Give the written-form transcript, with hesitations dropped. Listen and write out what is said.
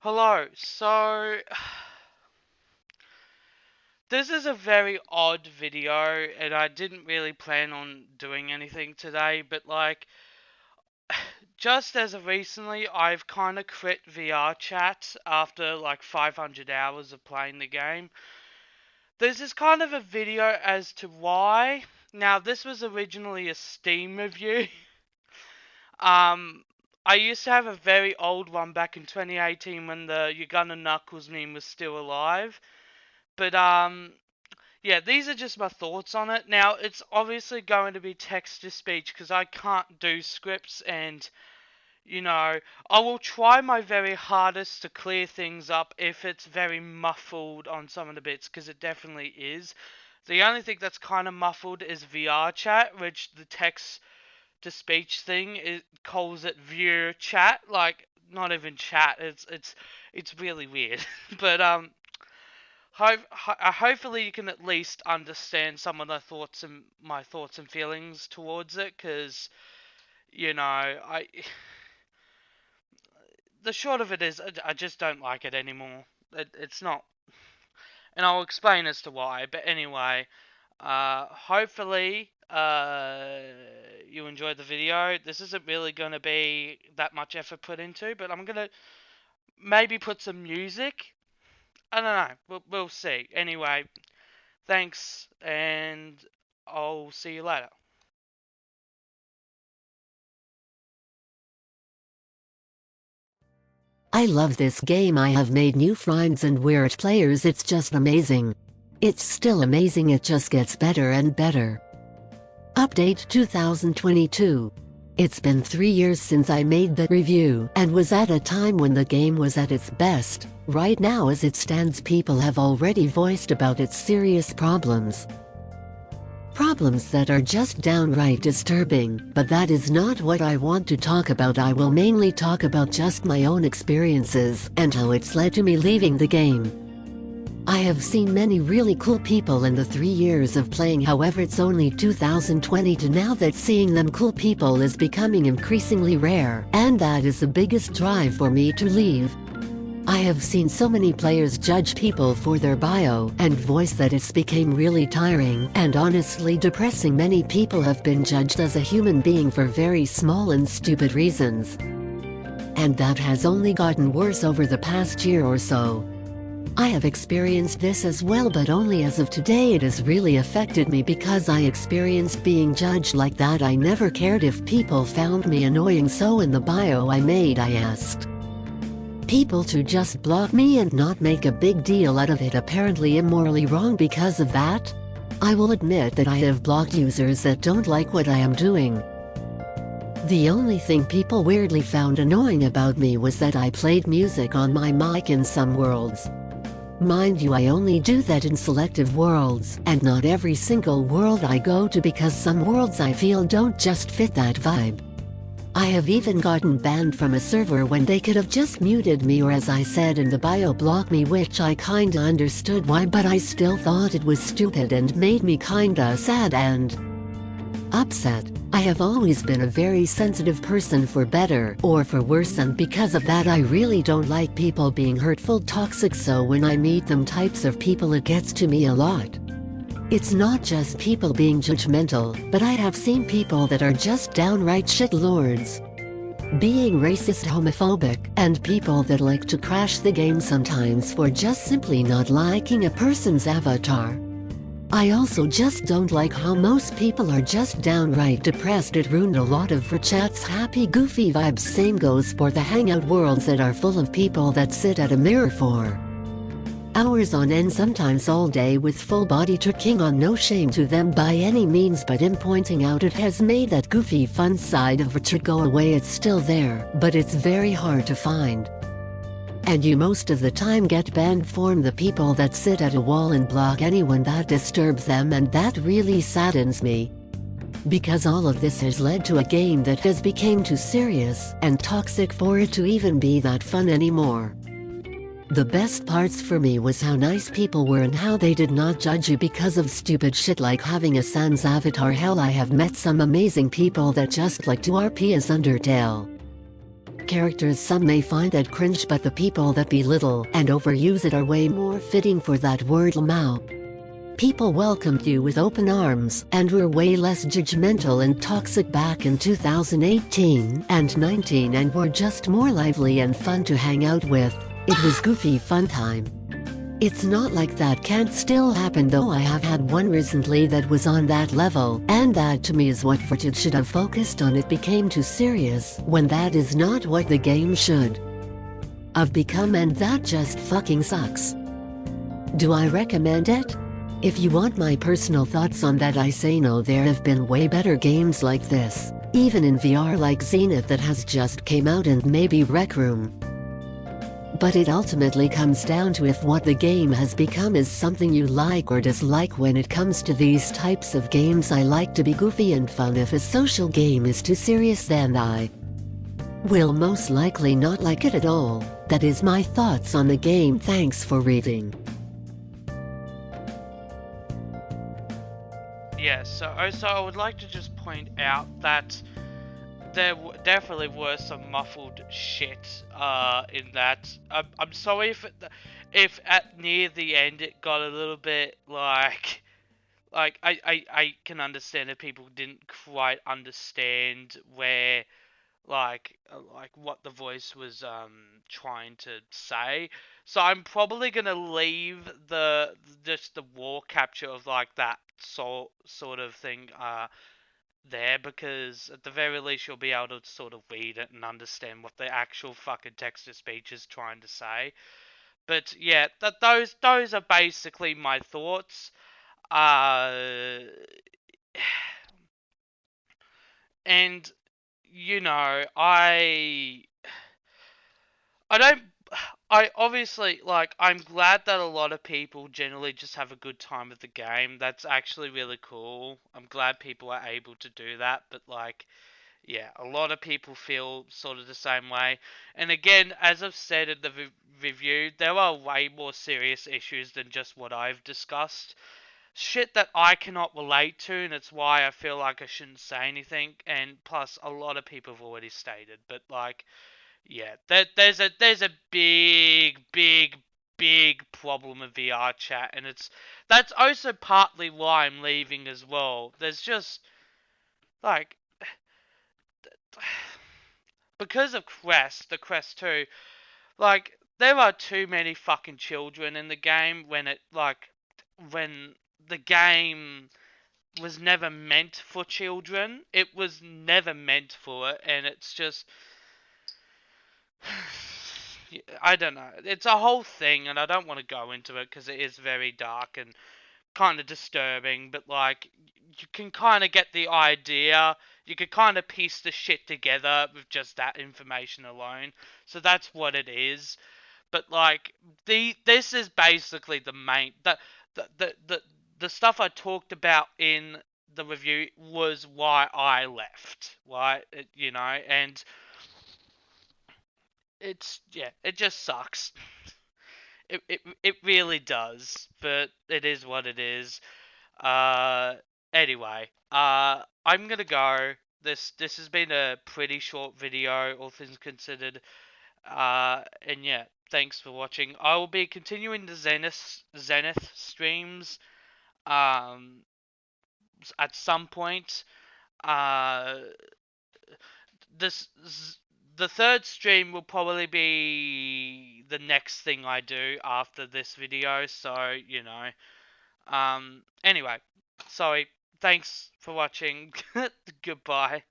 Hello. So, this is a very odd video, and I didn't really plan on doing anything today, but just as of recently, I've kind of quit VR chat after like 500 hours of playing the game. This is kind of a video as to why. Now, this was originally a Steam review. Um, I used to have a very old one back in 2018 when the Uganda Knuckles meme was still alive. But yeah, these are just my thoughts on it. Now, it's obviously going to be text to speech because I can't do scripts, and I will try my very hardest to clear things up if it's very muffled on some of the bits, because it definitely is. The only thing that's kind of muffled is VR chat, which the text to speech thing it calls it view chat, like not even chat. It's really weird, but hopefully you can at least understand some of the thoughts and my thoughts and feelings towards it, because I the short of it is I just don't like it anymore. It's not, and I'll explain as to why. But anyway, hopefully you enjoyed the video. This isn't really going to be that much effort put into, but I'm gonna maybe put some music. I don't know. We'll see. Anyway, thanks, and I'll see you later. I love this game. I have made new friends and weird players. It's just amazing. It's still amazing, it just gets better and better. Update 2022. It's been 3 years since I made the review and was at a time when the game was at its best. Right now as it stands, people have already voiced about its serious problems. Problems that are just downright disturbing, but that is not what I want to talk about. I will mainly talk about just my own experiences and how it's led to me leaving the game. I have seen many really cool people in the 3 years of playing, however it's only 2020 to now that seeing them cool people is becoming increasingly rare, and that is the biggest drive for me to leave. I have seen so many players judge people for their bio and voice that it's became really tiring and honestly depressing. Many people have been judged as a human being for very small and stupid reasons. And that has only gotten worse over the past year or so. I have experienced this as well, but only as of today. It has really affected me because I experienced being judged like that. I never cared if people found me annoying, so in the bio I made, I asked people to just block me and not make a big deal out of it. Apparently immorally wrong because of that. I will admit that I have blocked users that don't like what I am doing. The only thing people weirdly found annoying about me was that I played music on my mic in some worlds. Mind you, I only do that in selective worlds, and not every single world I go to, because some worlds I feel don't just fit that vibe. I have even gotten banned from a server when they could have just muted me, or as I said in the bio, block me, which I kinda understood why, but I still thought it was stupid and made me kinda sad and upset. I have always been a very sensitive person, for better or for worse, and because of that I really don't like people being hurtful, toxic, so when I meet them types of people it gets to me a lot. It's not just people being judgmental, but I have seen people that are just downright shitlords. Being racist, homophobic, and people that like to crash the game sometimes for just simply not liking a person's avatar. I also just don't like how most people are just downright depressed. It ruined a lot of chat's happy goofy vibes. Same goes for the hangout worlds that are full of people that sit at a mirror for hours on end, sometimes all day, with full body tricking on. No shame to them by any means, but in pointing out it has made that goofy fun side of it go away. It's still there, but it's very hard to find. And you most of the time get banned from the people that sit at a wall and block anyone that disturbs them, and that really saddens me. Because all of this has led to a game that has become too serious and toxic for it to even be that fun anymore. The best parts for me was how nice people were and how they did not judge you because of stupid shit like having a Sans avatar. Hell, I have met some amazing people that just like to RP as Undertale characters some may find that cringe, but the people that belittle and overuse it are way more fitting for that word lmao. People welcomed you with open arms and were way less judgmental and toxic back in 2018 and 19 and were just more lively and fun to hang out with. It was goofy fun time. It's not like that can't still happen, though. I have had one recently that was on that level, and that to me is what Fortitude should have focused on. It became too serious when that is not what the game should have become, and that just fucking sucks. Do I recommend it? If you want my personal thoughts on that, I say no. There have been way better games like this, even in VR, like Zenith that has just came out, and maybe Rec Room. But it ultimately comes down to if what the game has become is something you like or dislike. When it comes to these types of games, I like to be goofy and fun. If a social game is too serious, then I will most likely not like it at all. That is my thoughts on the game. Thanks for reading. Yeah, so also I would like to just point out that there definitely were some muffled shit in that. I'm sorry if at near the end it got a little bit like I can understand if people didn't quite understand where like what the voice was trying to say. So I'm probably gonna leave just the war capture of like that sort of thing there, because at the very least you'll be able to sort of read it and understand what the actual fucking text to speech is trying to say. But yeah, those are basically my thoughts. Uh, and you know, I don't. I obviously like. I'm glad that a lot of people generally just have a good time with the game. That's actually really cool. I'm glad people are able to do that. But like, yeah, a lot of people feel sort of the same way. And again, as I've said in the review, there are way more serious issues than just what I've discussed. Shit that I cannot relate to, and it's why I feel like I shouldn't say anything. And plus, a lot of people have already stated. But like, yeah, there's a big problem with VR chat, and that's also partly why I'm leaving as well. There's just like because of the Quest 2, like there are too many fucking children in the game when the game was never meant for children. It was never meant for it, and it's just I don't know. It's a whole thing, and I don't want to go into it because it is very dark and kind of disturbing. But like, you can kind of get the idea. You could kind of piece the shit together with just that information alone. So that's what it is. But like, this is basically the main the stuff I talked about in the review was why I left. Right, you know, and it just sucks. It really does, but it is what it is. Uh, anyway, I'm gonna go. This has been a pretty short video, all things considered. And yeah, thanks for watching. I will be continuing the Zenith streams. Um, at some point. Uh, this the third stream will probably be the next thing I do after this video, so you know. Anyway, sorry. Thanks for watching. Goodbye.